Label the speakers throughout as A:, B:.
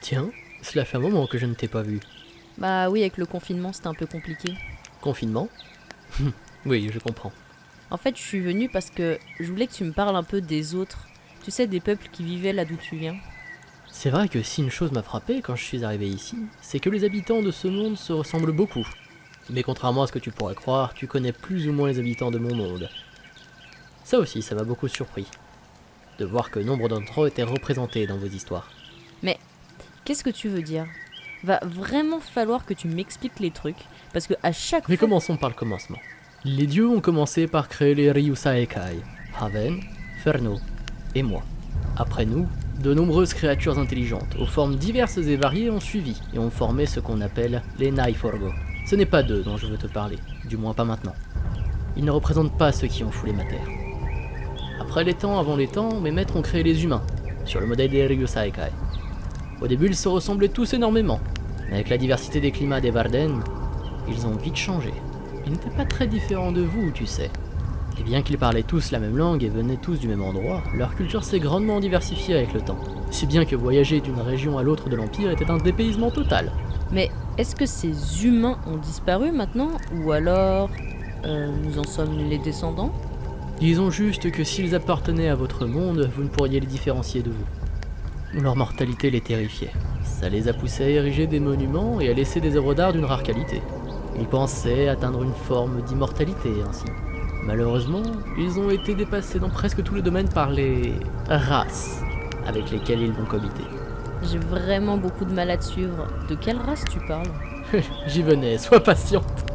A: Tiens, cela fait un moment que je ne t'ai pas vu.
B: Bah oui, avec le confinement, c'était un peu compliqué.
A: Confinement? Oui, je comprends.
B: En fait, je suis venue parce que je voulais que tu me parles un peu des autres. Tu sais, des peuples qui vivaient là d'où tu viens.
A: C'est vrai que si une chose m'a frappé quand je suis arrivé ici, c'est que les habitants de ce monde se ressemblent beaucoup. Mais contrairement à ce que tu pourrais croire, tu connais plus ou moins les habitants de mon monde. Ça aussi, ça m'a beaucoup surpris, de voir que nombre d'entre eux étaient représentés dans vos histoires.
B: Mais qu'est-ce que tu veux dire? Va vraiment falloir que tu m'expliques les trucs, parce que à chaque
A: Mais
B: fois...
A: commençons par le commencement. Les dieux ont commencé par créer les Ryusaekai, Haven, Ferno et moi. Après nous, de nombreuses créatures intelligentes, aux formes diverses et variées, ont suivi et ont formé ce qu'on appelle les Naiforgo. Ce n'est pas d'eux dont je veux te parler, du moins pas maintenant. Ils ne représentent pas ceux qui ont foulé ma terre. Après les temps, avant les temps, mes maîtres ont créé les humains, sur le modèle des Ryusaekai. Au début, ils se ressemblaient tous énormément, mais avec la diversité des climats des Varden, ils ont vite changé. Ils n'étaient pas très différents de vous, tu sais. Et bien qu'ils parlaient tous la même langue et venaient tous du même endroit, leur culture s'est grandement diversifiée avec le temps. Si bien que voyager d'une région à l'autre de l'Empire était un dépaysement total.
B: Mais est-ce que ces humains ont disparu maintenant? Ou alors... nous en sommes les descendants?
A: Disons juste que s'ils appartenaient à votre monde, vous ne pourriez les différencier de vous. Leur mortalité les terrifiait. Ça les a poussés à ériger des monuments et à laisser des œuvres d'art d'une rare qualité. Ils pensaient atteindre une forme d'immortalité ainsi. Malheureusement, ils ont été dépassés dans presque tous les domaines par les races avec lesquelles ils vont cohabiter.
B: J'ai vraiment beaucoup de mal à te suivre. De quelle race tu parles?
A: J'y venais, sois patiente.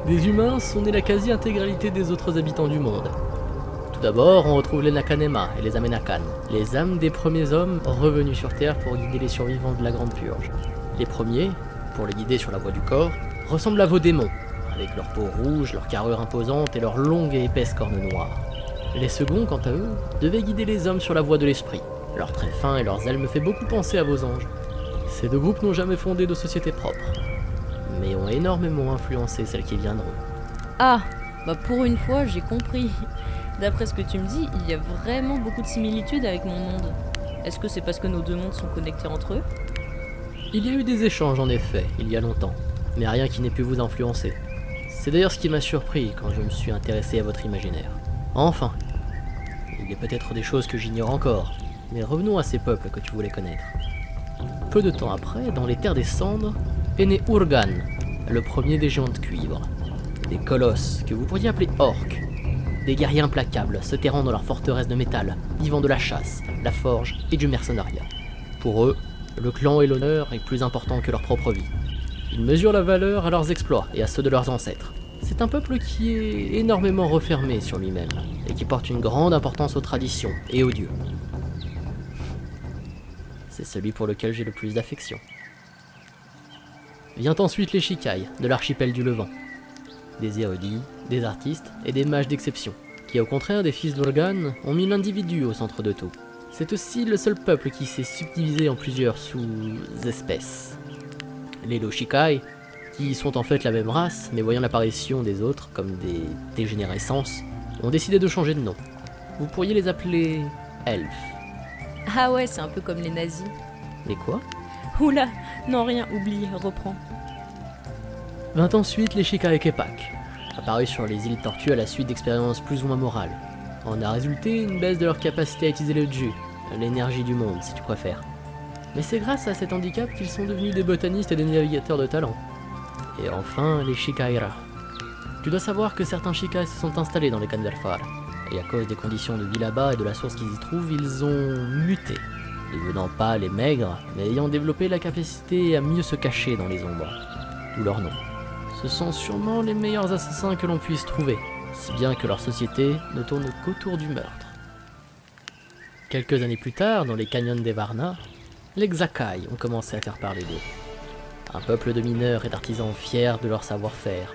A: Des humains sont nés la quasi-intégralité des autres habitants du monde. Tout d'abord, on retrouve les Nakanema et les Amenakan, les âmes des premiers hommes revenus sur Terre pour guider les survivants de la Grande Purge. Les premiers, pour les guider sur la voie du corps, ressemblent à vos démons, avec leur peau rouge, leur carrure imposante et leurs longues et épaisses cornes noires. Les seconds, quant à eux, devaient guider les hommes sur la voie de l'esprit. Leurs traits fins et leurs ailes me fait beaucoup penser à vos anges. Ces deux groupes n'ont jamais fondé de société propre, mais ont énormément influencé celles qui viendront.
B: Ah, bah pour une fois, j'ai compris. D'après ce que tu me dis, il y a vraiment beaucoup de similitudes avec mon monde. Est-ce que c'est parce que nos deux mondes sont connectés entre eux?
A: Il y a eu des échanges en effet, il y a longtemps, mais rien qui n'ait pu vous influencer. C'est d'ailleurs ce qui m'a surpris quand je me suis intéressé à votre imaginaire. Enfin, il y a peut-être des choses que j'ignore encore, mais revenons à ces peuples que tu voulais connaître. Peu de temps après, dans les terres des cendres, est né Urgan, le premier des géants de cuivre. Des colosses que vous pourriez appeler orques. Des guerriers implacables, se terrant dans leur forteresse de métal, vivant de la chasse, la forge et du mercenariat. Pour eux, le clan et l'honneur est plus important que leur propre vie. Ils mesurent la valeur à leurs exploits et à ceux de leurs ancêtres. C'est un peuple qui est énormément refermé sur lui-même, et qui porte une grande importance aux traditions et aux dieux. C'est celui pour lequel j'ai le plus d'affection. Vient ensuite les Shikai, de l'archipel du Levant. Des érudits, des artistes et des mages d'exception, qui au contraire des fils d'Urgan ont mis l'individu au centre de tout. C'est aussi le seul peuple qui s'est subdivisé en plusieurs sous-espèces. Les Loshikai, qui sont en fait la même race, mais voyant l'apparition des autres comme des dégénérescences, ont décidé de changer de nom. Vous pourriez les appeler elfes.
B: Ah ouais, c'est un peu comme les nazis.
A: Mais quoi?
B: Oula, non rien, oublie, reprends.
A: Vint ensuite les Shikai Kepak, apparus sur les îles Tortues à la suite d'expériences plus ou moins morales. En a résulté une baisse de leur capacité à utiliser le Ju, l'énergie du monde si tu préfères. Mais c'est grâce à cet handicap qu'ils sont devenus des botanistes et des navigateurs de talent. Et enfin, les Shikaira. Tu dois savoir que certains Shikai se sont installés dans les Kanverfar, et à cause des conditions de vie là-bas et de la source qu'ils y trouvent, ils ont muté, devenant pâles et maigres, mais ayant développé la capacité à mieux se cacher dans les ombres. D'où leur nom. Ce sont sûrement les meilleurs assassins que l'on puisse trouver, si bien que leur société ne tourne qu'autour du meurtre. Quelques années plus tard, dans les canyons des Varna, les Xakai ont commencé à faire parler d'eux. Un peuple de mineurs et d'artisans fiers de leur savoir-faire.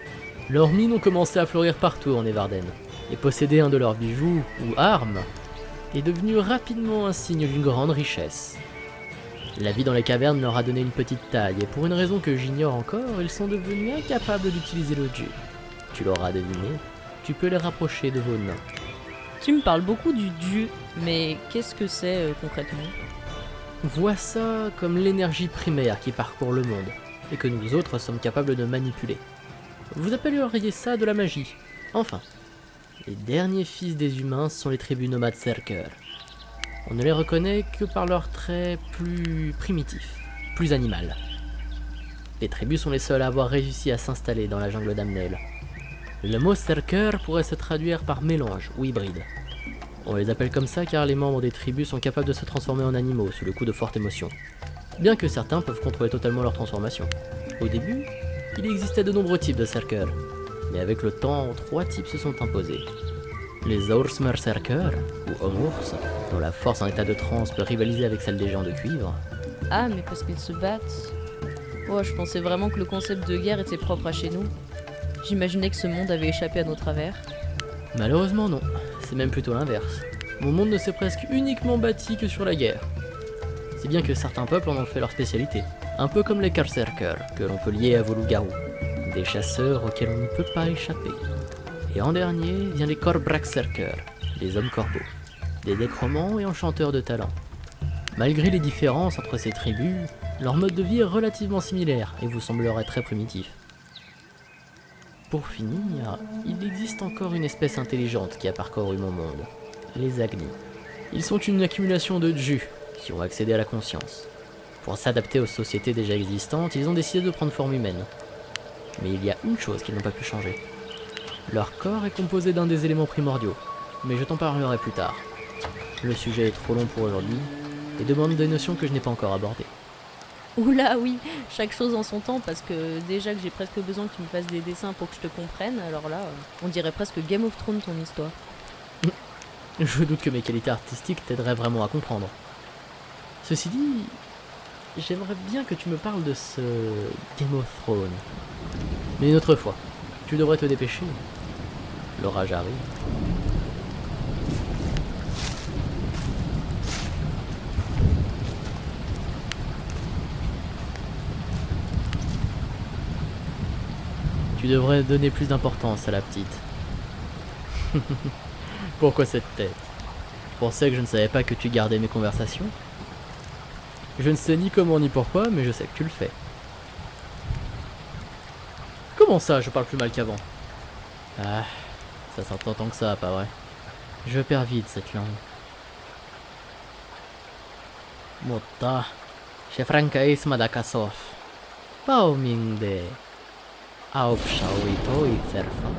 A: Leurs mines ont commencé à fleurir partout en Everden, et posséder un de leurs bijoux, ou armes, est devenu rapidement un signe d'une grande richesse. La vie dans les cavernes leur a donné une petite taille, et pour une raison que j'ignore encore, ils sont devenus incapables d'utiliser le Ju. Tu l'auras deviné, tu peux les rapprocher de vos nains.
B: Tu me parles beaucoup du Dieu, mais qu'est-ce que c'est concrètement?
A: voient ça comme l'énergie primaire qui parcourt le monde, et que nous autres sommes capables de manipuler. Vous appelleriez ça de la magie. Enfin, les derniers fils des humains sont les tribus nomades Zerker. On ne les reconnaît que par leurs traits plus primitifs, plus animal. Les tribus sont les seules à avoir réussi à s'installer dans la jungle d'Amnel. Le mot Zerker pourrait se traduire par mélange ou hybride. On les appelle comme ça car les membres des tribus sont capables de se transformer en animaux sous le coup de fortes émotions. Bien que certains peuvent contrôler totalement leur transformation. Au début, il existait de nombreux types de Zerker, mais avec le temps, 3 types se sont imposés. Les Aursmer-Zerker, ou Homme-Ours, dont la force en état de transe peut rivaliser avec celle des géants de cuivre.
B: Ah, mais parce qu'ils se battent. Oh, je pensais vraiment que le concept de guerre était propre à chez nous. J'imaginais que ce monde avait échappé à nos travers.
A: Malheureusement non, c'est même plutôt l'inverse. Mon monde ne s'est presque uniquement bâti que sur la guerre. Si bien que certains peuples en ont fait leur spécialité, un peu comme les Karlzerker, que l'on peut lier à vos loups-garous, des chasseurs auxquels on ne peut pas échapper. Et en dernier vient les Korbraxerker, les hommes corbeaux, des nécromants et enchanteurs de talent. Malgré les différences entre ces tribus, leur mode de vie est relativement similaire et vous semblerait très primitif. Pour finir, il existe encore une espèce intelligente qui a parcouru mon monde, les Agni. Ils sont une accumulation de Djus qui ont accédé à la conscience. Pour s'adapter aux sociétés déjà existantes, ils ont décidé de prendre forme humaine. Mais il y a une chose qu'ils n'ont pas pu changer. Leur corps est composé d'un des éléments primordiaux, mais je t'en parlerai plus tard. Le sujet est trop long pour aujourd'hui, et demande des notions que je n'ai pas encore abordées.
B: Oula, oui, chaque chose en son temps, parce que déjà que j'ai presque besoin que tu me fasses des dessins pour que je te comprenne, alors là, on dirait presque Game of Thrones ton histoire.
A: Je doute que mes qualités artistiques t'aideraient vraiment à comprendre. Ceci dit, j'aimerais bien que tu me parles de ce Game of Thrones. Mais une autre fois, tu devrais te dépêcher. L'orage arrive. Tu devrais donner plus d'importance à la petite. Pourquoi cette tête? Tu pensais que je ne savais pas que tu gardais mes conversations? Je ne sais ni comment ni pourquoi, mais je sais que tu le fais. Comment ça, je parle plus mal qu'avant? Ah, ça s'entend tant que ça, pas vrai? Je perds vite cette langue. Mutta, chez Frankais Madakasov, Paumingde, Aupshawito Itserfa.